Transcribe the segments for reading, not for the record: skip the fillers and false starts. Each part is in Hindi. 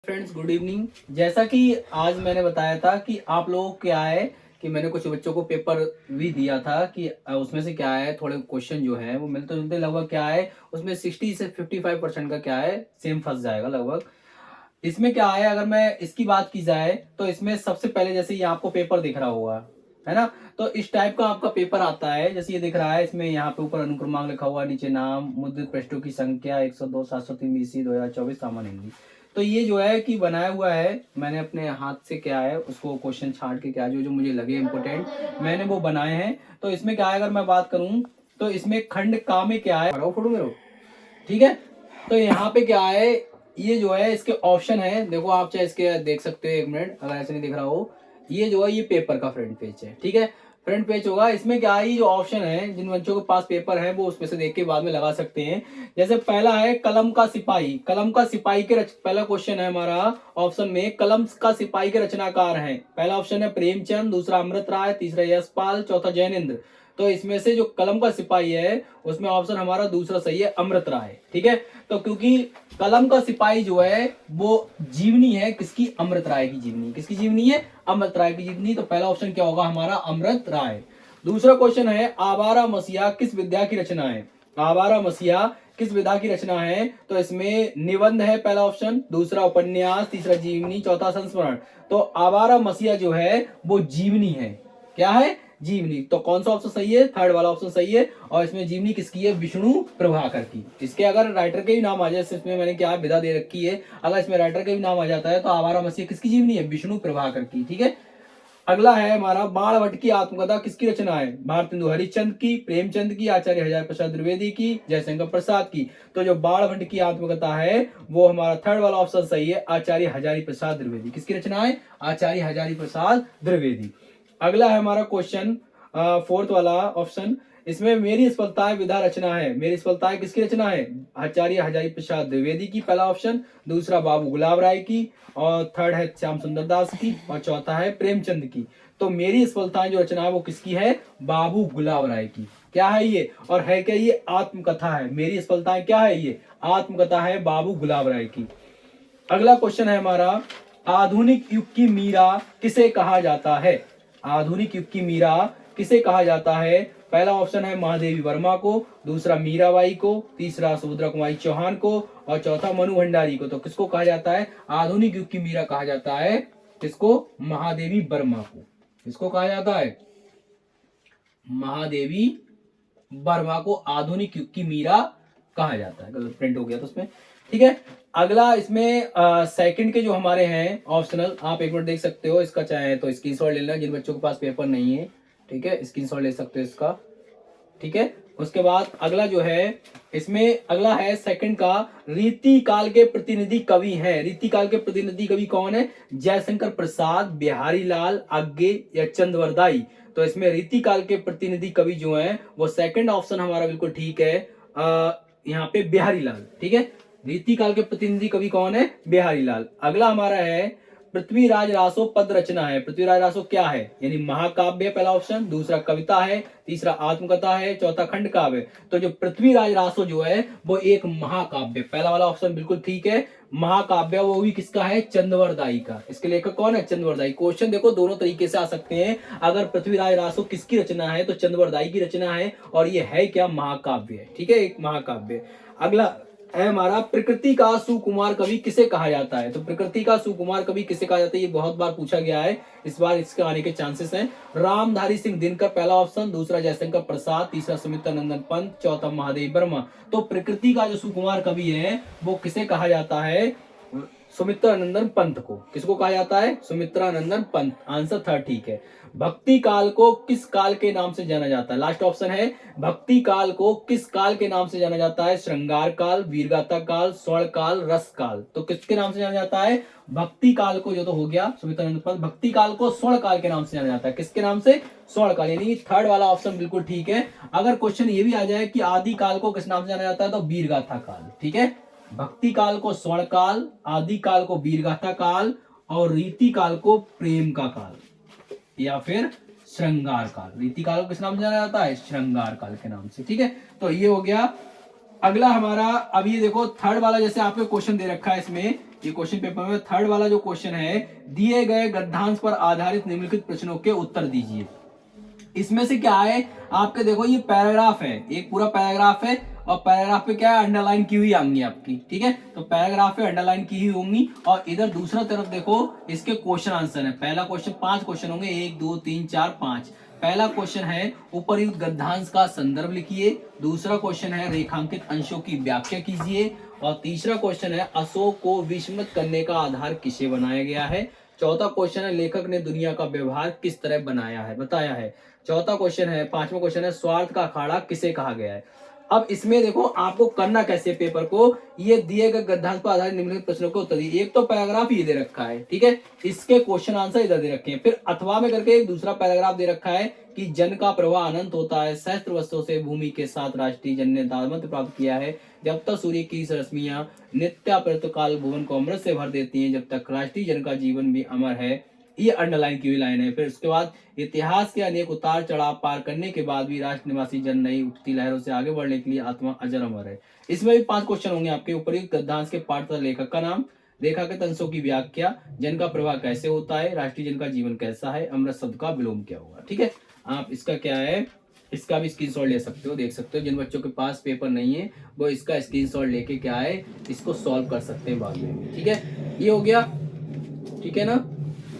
Friends, good evening. जैसा कि आज मैंने बताया था कि आप लोगों को क्या है कि मैंने कुछ बच्चों को पेपर भी दिया था कि उसमें से क्या है, थोड़े क्वेश्चन जो है वो मिलते जुलते लगभग क्या है, उसमें 60 से 55% का क्या है सेम फंस जाएगा लगभग। इसमें क्या है, अगर मैं इसकी बात की जाए तो इसमें सबसे पहले जैसे ये आपको पेपर दिख रहा होगा, है ना। तो इस टाइप का आपका पेपर आता है, जैसे ये दिख रहा है। इसमें यहाँ पे ऊपर अनुक्रमांक लिखा हुआ है, नीचे नाम, मुद्रित पृष्ठों की संख्या 102 703 BC 2024 सामान्य हिंदी। तो ये जो है कि बनाया हुआ है मैंने अपने हाथ से, क्या है उसको क्वेश्चन छांट के, क्या जो जो मुझे लगे इंपोर्टेंट मैंने वो बनाए हैं। तो इसमें क्या है, अगर मैं बात करूं तो इसमें खंड का में क्या है, फोटो मेरो, ठीक है। तो यहाँ पे क्या है, ये जो है इसके ऑप्शन है, देखो आप चाहे इसके देख सकते हो, एक मिनट अगर ऐसे नहीं दिख रहा हो। ये जो है ये पेपर का फ्रंट पेज है, ठीक है। फ्रंट पेज होगा, इसमें क्या है, ये जो ऑप्शन है जिन बच्चों के पास पेपर है वो उसमें से देख के बाद में लगा सकते हैं। जैसे पहला है कलम का सिपाही। कलम का सिपाही के पहला क्वेश्चन है हमारा ऑप्शन में, कलम का सिपाही के रचनाकार हैं। पहला ऑप्शन है प्रेमचंद, दूसरा अमृत राय, तीसरा यशपाल, चौथा जैनेन्द्र। तो इसमें से जो कलम का सिपाही है उसमें ऑप्शन हमारा दूसरा सही है, अमृत राय, ठीक है। तो क्योंकि कलम का सिपाही जो है वो जीवनी है किसकी, अमृत राय की जीवनी। किसकी जीवनी है, अमृत राय की जीवनी। तो पहला ऑप्शन क्या होगा हमारा, अमृत राय। दूसरा क्वेश्चन है आवारा मसीहा किस विद्या की रचना है। आवारा मसीहा किस विधा की रचना है। तो इसमें निबंध है पहला ऑप्शन, दूसरा उपन्यास, तीसरा जीवनी, चौथा संस्मरण। तो आवारा मसीहा जो है वो जीवनी है, क्या है, जीवनी। तो कौन सा ऑप्शन सही है, थर्ड वाला ऑप्शन सही है। और इसमें जीवनी किसकी है, विष्णु प्रभाकर की। इसके अगर राइटर के भी नाम आ जाए, इसमें मैंने क्या विधा दे रखी है, अगर इसमें राइटर के भी नाम आ जाता है तो आवारा मसीह किसकी जीवनी है, विष्णु प्रभाकर की, ठीक है। अगला है हमारा बाणभट्ट की आत्मकथा किसकी रचना है। भारतेंदु हरिश्चंद्र की, प्रेमचंद की, आचार्य हजारी प्रसाद द्विवेदी की, जयशंकर प्रसाद की। तो जो बाणभट्ट की आत्मकथा है वो हमारा थर्ड वाला ऑप्शन सही है, आचार्य हजारी प्रसाद द्विवेदी। किसकी रचना है, आचार्य हजारी प्रसाद द्विवेदी। अगला है हमारा क्वेश्चन फोर्थ वाला ऑप्शन, इसमें मेरी स्फलताएं विधा रचना है। मेरी स्फलताएं किसकी रचना है, आचार्य हजारी प्रसाद द्विवेदी की, पहला ऑप्शन। दूसरा बाबू गुलाब राय की, और थर्ड है श्याम सुंदर दास की, और चौथा है प्रेमचंद की। तो मेरी स्फलताएं जो रचना है वो किसकी है, बाबू गुलाब राय की। क्या है ये, और है क्या ये, आत्मकथा है। मेरी स्फलताएं क्या है, ये आत्मकथा है बाबू गुलाब राय की। अगला क्वेश्चन है हमारा, आधुनिक युग की मीरा किसे कहा जाता है। आधुनिक युग की मीरा किसे कहा जाता है। पहला ऑप्शन है महादेवी वर्मा को, दूसरा मीराबाई को, तीसरा सुभद्रा कुमारी चौहान को, और चौथा मनु भंडारी को। तो किसको कहा जाता है, आधुनिक युग की मीरा कहा जाता है किसको, महादेवी वर्मा को। किसको कहा जाता है, महादेवी वर्मा को आधुनिक युग की मीरा कहा जाता है। गलत प्रिंट हो गया तो उसमें, ठीक है। अगला इसमें सेकंड के जो हमारे हैं ऑप्शनल, आप एक बार देख सकते हो इसका, चाहे तो स्क्रीनशॉट ले लेना जिन बच्चों के पास पेपर नहीं है, ठीक है, स्क्रीनशॉट ले सकते हो इसका, ठीक है। उसके बाद अगला जो है, इसमें अगला है सेकंड का, रीति काल के प्रतिनिधि कवि है। रीति काल के प्रतिनिधि कवि कौन है, जयशंकर प्रसाद, बिहारी लाल, आगे या चंद्रवरदाई। तो इसमें रीति काल के प्रतिनिधि कवि जो है वो सेकंड ऑप्शन हमारा बिल्कुल ठीक है, यहाँ पे बिहारी लाल, ठीक है। रीति काल के प्रतिनिधि कवि कौन है, बिहारी लाल। अगला हमारा है पृथ्वीराज रासो पद रचना है। पृथ्वीराज रासो क्या है, यानी महाकाव्य पहला ऑप्शन, दूसरा कविता है, तीसरा आत्मकथा है, चौथा खंड काव्य। तो जो पृथ्वीराज रासो जो है वो एक महाकाव्य, पहला वाला ऑप्शन बिल्कुल ठीक है, महाकाव्य। वो भी किसका है, चंद्रवरदाई का। इसके लेखक कौन है, चंद्रवरदाई। क्वेश्चन देखो दोनों तरीके से आ सकते हैं। अगर पृथ्वीराज रासो किसकी रचना है तो चंद्रवरदाई की रचना है, और ये है क्या, महाकाव्य है, ठीक है, एक महाकाव्य। अगला है हमारा, प्रकृति का सुकुमार कवि किसे कहा जाता है। तो प्रकृति का सुकुमार कवि किसे कहा जाता है, ये बहुत बार पूछा गया है, इस बार इसके आने के चांसेस हैं। रामधारी सिंह दिनकर पहला ऑप्शन, दूसरा जयशंकर प्रसाद, तीसरा सुमित्रा नंदन पंत, चौथा महादेव वर्मा। तो प्रकृति का जो सुकुमार कवि है वो किसे कहा जाता है, सुमित्रा नंदन पंत को। किसको कहा जाता है, सुमित्रा नंदन पंत। आंसर थर्ड ठीक है। भक्ति काल को किस काल के नाम से जाना जाता है, लास्ट ऑप्शन है, भक्ति काल को किस काल के नाम से जाना जाता है। श्रृंगार काल, वीरगाथा काल, स्वर्ण काल, रस काल। तो किसके नाम से जाना जाता है, भक्ति काल को, जो तो हो गया सुमित्रा नंदन पंत। भक्ति काल को स्वर्ण काल के नाम से जाना जाता है, किसके नाम से, स्वर्ण काल, यानी थर्ड वाला ऑप्शन बिल्कुल ठीक है। अगर क्वेश्चन ये भी आ जाए कि आदि काल को किस नाम से जाना जाता है तो वीरगाथा काल, ठीक है। भक्ति काल को स्वर्ण काल, आदि काल को वीरगाथा काल, और रीति काल को प्रेम का काल, या फिर श्रृंगार काल। रीति काल को किस नाम से जाना जाता है, श्रृंगार काल के नाम से, ठीक है। तो ये हो गया। अगला हमारा, अब ये देखो थर्ड वाला, जैसे आपको क्वेश्चन दे रखा है इसमें ये क्वेश्चन पेपर में थर्ड वाला जो क्वेश्चन है, दिए गए गद्यांश पर आधारित निम्नलिखित प्रश्नों के उत्तर दीजिए। इसमें से क्या है आपके, देखो ये पैराग्राफ है, एक पूरा पैराग्राफ है और पैराग्राफ पे क्या है, अंडरलाइन की हुई आएंगी आपकी, ठीक है। तो पैराग्राफ पे अंडरलाइन की हुई होंगी और इधर दूसरा तरफ देखो इसके क्वेश्चन आंसर है। पहला क्वेश्चन 5 क्वेश्चन होंगे, 1 2 3 4 5। पहला क्वेश्चन है उपरयुक्त गद्यांश का संदर्भ लिखिए। दूसरा क्वेश्चन है रेखांकित अंशों की व्याख्या कीजिए। और तीसरा क्वेश्चन है अशोक को विस्मृत करने का आधार किसे बनाया गया है। चौथा क्वेश्चन है लेखक ने दुनिया का व्यवहार किस तरह बताया है। चौथा क्वेश्चन है, पांचवा क्वेश्चन है स्वार्थ का अखाड़ा किसे कहा गया है। अब इसमें देखो आपको करना कैसे पेपर को, ये दिए गए गद्यांश पर आधारित निम्नलिखित प्रश्नों को उत्तर दिए। एक तो पैराग्राफ ये दे रखा है, ठीक है, इसके क्वेश्चन आंसर इधर दे रखे हैं। फिर अथवा में करके एक दूसरा पैराग्राफ दे रखा है कि जन का प्रवाह अनंत होता है, सहस्त्र वर्षों से भूमि के साथ राष्ट्रीय जन ने दामत्य प्राप्त किया है, जब तक सूर्य की रश्मियां नित्य काल भुवन को अमृत से भर देती हैं, जब तक राष्ट्रीय जन का जीवन भी अमर है। ये अंडरलाइन की हुई लाइन है। फिर उसके बाद इतिहास के अनेक उतार चढ़ाव पार करने के बाद भी राष्ट्र निवासी जन नई उठती लहरों से आगे बढ़ने के लिए आत्मा अजर अमर है। इसमें भी 5 क्वेश्चन होंगे आपके। उपयुक्त गद्यांश के पाठ तथा लेखक का नाम, रेखा के तंसों की व्याख्या, जन का प्रवाह कैसे होता है, राष्ट्रीय जन का जीवन कैसा है, अमृत शब्द का विलोम क्या होगा, ठीक है। आप इसका क्या है, इसका भी स्क्रीनशॉट ले सकते हो, देख सकते हो। जिन बच्चों के पास पेपर नहीं है वो इसका स्क्रीनशॉट लेके क्या है इसको सॉल्व कर सकते हैं बाद में, ठीक है। ये हो गया, ठीक है ना।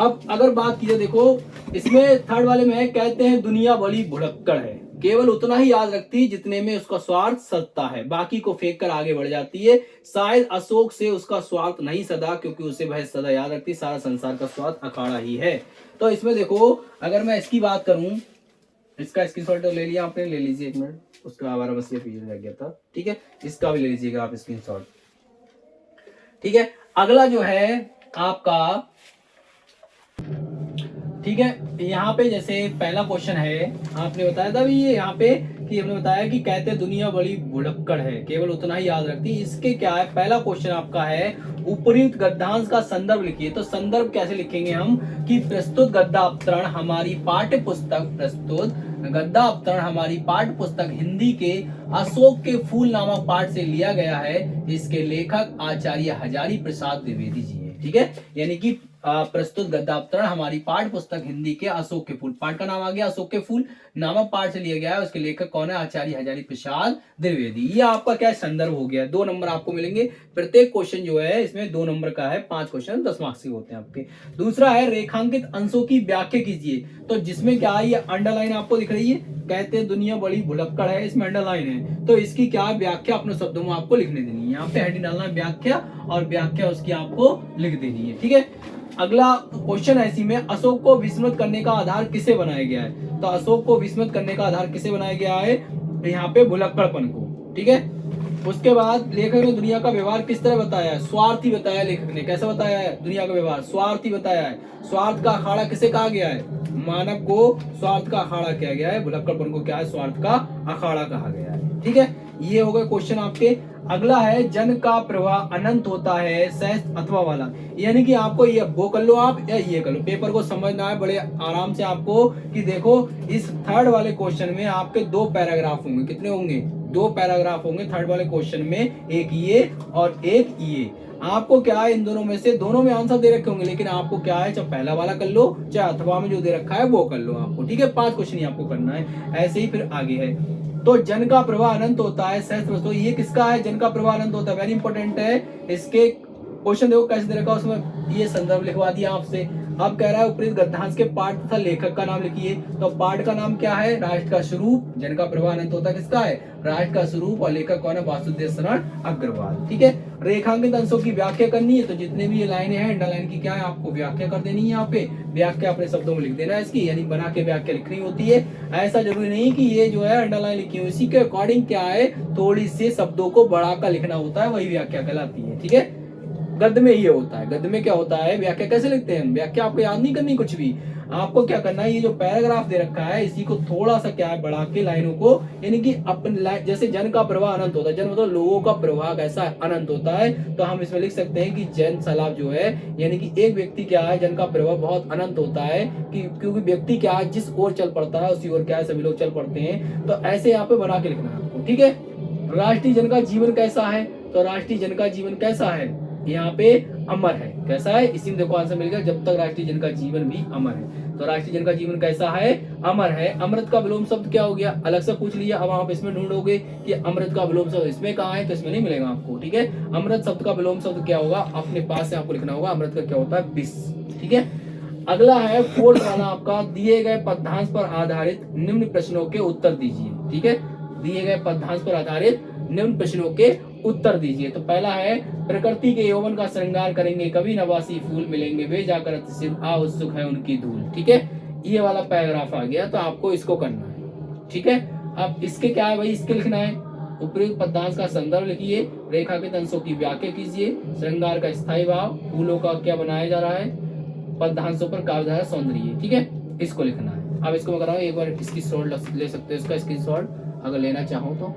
अब अगर बात की जाए, देखो इसमें थर्ड वाले में है, कहते हैं दुनिया बड़ी भुलक्कड़ है, केवल उतना ही याद रखती जितने में उसका स्वार्थ सदता है, बाकी को फेंक कर आगे बढ़ जाती है। शायद अशोक से उसका स्वार्थ नहीं सदा, क्योंकि उसे वह सदा याद रखती, सारा संसार का स्वार्थ अखाड़ा ही है। तो इसमें देखो अगर मैं इसकी बात करूं, इसका स्क्रीनशॉट तो ले लिया आपने, ले लीजिए एक मिनट, उसका 12 बस ये पीछे लग गया था, ठीक है। इसका भी ले लीजिएगा आप स्क्रीनशॉट, ठीक है। अगला जो है आपका, ठीक है, यहाँ पे जैसे पहला क्वेश्चन है, आपने बताया था भी ये यहाँ पे कि हमने बताया कि कहते हैं दुनिया बड़ी भुलक्कड़ है, केवल उतना ही याद रखती। इसके क्या है, पहला क्वेश्चन आपका है उपयुक्त गद्यांश का संदर्भ लिखिए। तो संदर्भ कैसे लिखेंगे हम कि प्रस्तुत गद्य अवतरण हमारी पाठ्य पुस्तक हिंदी के अशोक के फूल नामक पाठ से लिया गया है, जिसके लेखक आचार्य हजारी प्रसाद द्विवेदी जी हैं, ठीक है। यानी कि प्रस्तुत गद्यावतरण हमारी पाठ पुस्तक हिंदी के अशोक के फूल, पाठ का नाम आ गया अशोक के फूल नामक पाठ से लिया गया है, उसके लेखक कौन है, आचार्य हजारी प्रसाद द्विवेदी। ये आपका क्या संदर्भ हो गया, 2 नंबर आपको मिलेंगे। प्रत्येक क्वेश्चन जो है इसमें 2 नंबर का है, 5 क्वेश्चन 10 मार्क्स के होते हैं आपके। दूसरा है रेखांकित अंशों की व्याख्या कीजिए। तो जिसमें क्या है, ये अंडरलाइन आपको दिख रही है, कहते हैं दुनिया बड़ी भुलक्कड़ है, इसमें अंडरलाइन है, तो इसकी क्या व्याख्या अपने शब्दों में आपको लिखने देनी है। यहाँ पे हेडिंग डालना है व्याख्या, और व्याख्या उसकी आपको लिख देनी है, ठीक है। अगला क्वेश्चन है इसी में, अशोक को विस्मृत करने का आधार किसे बनाया गया है। तो अशोक को विस्मृत करने का आधार किसे बनाया गया है, यहाँ पे भुलक्कड़पन को, ठीक है। उसके बाद लेखक ने दुनिया का व्यवहार किस तरह बताया है, स्वार्थी बताया है। लेखक ने कैसे बताया है दुनिया का व्यवहार, स्वार्थी बताया है। स्वार्थ का अखाड़ा किसे कहा गया है, मानव को स्वार्थ का अखाड़ा किया गया है, भुलक्कड़पन को क्या है, स्वार्थ का अखाड़ा कहा गया है, ठीक है। ये हो गए क्वेश्चन आपके। अगला है जन का प्रवाह अनंत होता है, सहस्त्र अथवा वाला, यानी कि आपको ये वो कर लो आप या ये कर लो, पेपर को समझना है बड़े आराम से आपको। कि देखो इस थर्ड वाले क्वेश्चन में आपके 2 पैराग्राफ होंगे, कितने होंगे, 2 पैराग्राफ होंगे थर्ड वाले क्वेश्चन में, एक ये और एक ये। आपको क्या है इन दोनों में से, दोनों में आंसर दे रखे होंगे, लेकिन आपको क्या है चाहे पहला वाला कर लो चाहे अथवा में जो दे रखा है वो कर लो आपको, ठीक है। 5 क्वेश्चन ही आपको करना है, ऐसे ही फिर आगे है। तो जन का प्रवाह अनंत होता है, सहस्त्र वर्षों, ये किसका है, जन का प्रवाह अनंत होता है, वेरी इंपॉर्टेंट है। इसके क्वेश्चन देखो कैसे दे रखा है, उसमें ये संदर्भ लिखवा दिया आपसे। अब कह रहा है उपयुक्त गद्यांश के पाठ तथा लेखक का नाम लिखिए। तो पाठ का नाम क्या है, राष्ट्र का स्वरूप, जन का प्रवाह अनंत होता किसका है, राष्ट्र का स्वरूप, और लेखक कौन है, वासुदेव शरण अग्रवाल, ठीक है। रेखांकित अंशों की व्याख्या करनी है, तो जितने भी ये लाइनें हैं अंडरलाइन की क्या है आपको व्याख्या कर देनी है। यहाँ पे व्याख्या अपने शब्दों में लिख देना है इसकी, यानी बना के व्याख्या लिखनी होती है। ऐसा जरूरी नहीं कि ये जो है अंडरलाइन लिखी हो, इसी के अकॉर्डिंग क्या है थोड़ी सी शब्दों को बढ़ाकर लिखना होता है, वही व्याख्या कहलाती है, ठीक है। गद्य में ये होता है, गद्य में क्या होता है, व्याख्या कैसे लिखते हैं, व्याख्या आपको याद नहीं करनी कुछ भी, आपको क्या करना है, ये जो पैराग्राफ दे रखा है इसी को थोड़ा सा क्या है बढ़ा के लाइनों को, यानी कि अपन जैसे जन का प्रवाह अनंत होता है, जन मतलब लोगों का प्रवाह कैसा अनंत होता है, तो हम इसमें लिख सकते हैं कि जन सैलाब जो है, यानी कि एक व्यक्ति क्या है जन का प्रवाह बहुत अनंत होता है, कि क्योंकि व्यक्ति क्या है जिस ओर चल पड़ता है उसी ओर क्या है सभी लोग चल पड़ते हैं। तो ऐसे यहाँ पे बना के लिखना है आपको, ठीक है। राष्ट्रीय जन का जीवन कैसा है, तो राष्ट्रीय जन का जीवन कैसा है, यहाँ पे अमर है। कैसा है? इसी में देखो आंसर मिल गया, जब तक राष्ट्रीय जन का जीवन भी अमर है। तो राष्ट्रीय जन का जीवन कैसा है? अमर है। अमृत का विलोम शब्द क्या हो गया? अलग से पूछ लिया। अब आप इसमें ढूंढोगे कि अमृत का विलोम शब्द इसमें कहाँ है, तो इसमें नहीं मिलेगा आपको। ठीक है, अमृत शब्द का विलोम शब्द क्या होगा? अपने पास से आपको लिखना होगा, अमृत का क्या होता है? विष। ठीक है, अगला है फोर्थ वाला आपका, दिए गए पदांश पर आधारित निम्न प्रश्नों के उत्तर दीजिए। ठीक है, दिए गए पदांश पर आधारित निम्न प्रश्नों के उत्तर दीजिए। तो पहला है, प्रकृति के यौवन का श्रृंगार करेंगे कभी नवासी फूल मिलेंगे वे जाकर अतिशील आ उत्सुक है उनकी धूल। ठीक है, ये वाला पैराग्राफ आ गया, तो आपको इसको करना है। ठीक है, अब इसके क्या है भाई? इसके लिखना है, उपयुक्त पदांश का संदर्भ लिखिए, रेखांकित अंशों की व्याख्या कीजिए, श्रृंगार का स्थायी भाव, फूलों का क्या बनाया जा रहा है, पदांशों पर काव्यधारा सौंदर्य। ठीक है, इसको लिखना है। अब इसको मैं कर रहा हूँ, एक बार इसकी शॉट ले सकते हो, इसका स्क्रीनशॉट अगर लेना चाहो तो।